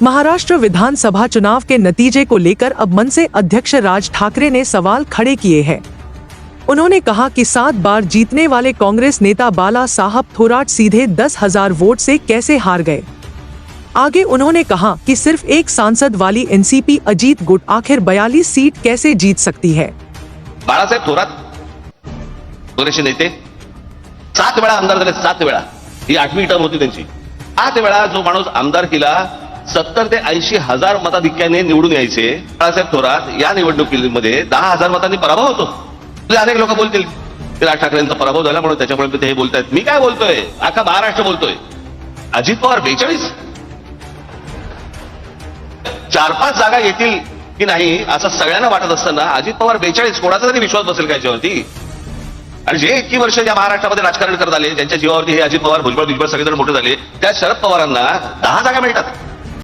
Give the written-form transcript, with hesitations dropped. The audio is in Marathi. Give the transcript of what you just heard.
महाराष्ट्र विधानसभा चुनाव के नतीजे को लेकर अब मनसे अध्यक्ष राज ठाकरे ने सवाल खड़े किए हैं। उन्होंने कहा कि 7 बार जीतने वाले कांग्रेस नेता बाला साहब थोराट सीधे 10,000 वोट से कैसे हार गए। आगे उन्होंने कहा कि सिर्फ एक सांसद वाली एनसीपी अजीत गुट आखिर 42 सीट कैसे जीत सकती है। बाळासाहेब थोरात काँग्रेसचे नेते 7 वेळा आमदार झाले, 7 वेळा, ही 8वी टर्म होती त्यांची। 8 वेळा जो माणूस आमदारकीला 70 ते 80 हजार मताधिक्याने निवडून यायचे, बाळासाहेब थोरात या निवडणुकीमध्ये 10,000 मतांनी पराभव होतो। अनेक लोक बोलतील की राज ठाकरेंचा पराभव झाला म्हणून त्याच्यामुळे ते हे बोलतायत। मी काय बोलतोय, अख्खा महाराष्ट्र बोलतोय। अजित पवार 42, 4-5 जागा येतील की नाही असं सगळ्यांना वाटत असताना अजित पवार 42, कोणाचा तरी विश्वास बसेल का याच्यावरती? आणि जे इतकी वर्ष या महाराष्ट्रामध्ये राजकारण करत आले, ज्यांच्या जीवावरती हे अजित पवार, भुजबळ सगळेजण मोठे झाले, त्या शरद पवारांना 10 जागा मिळतात।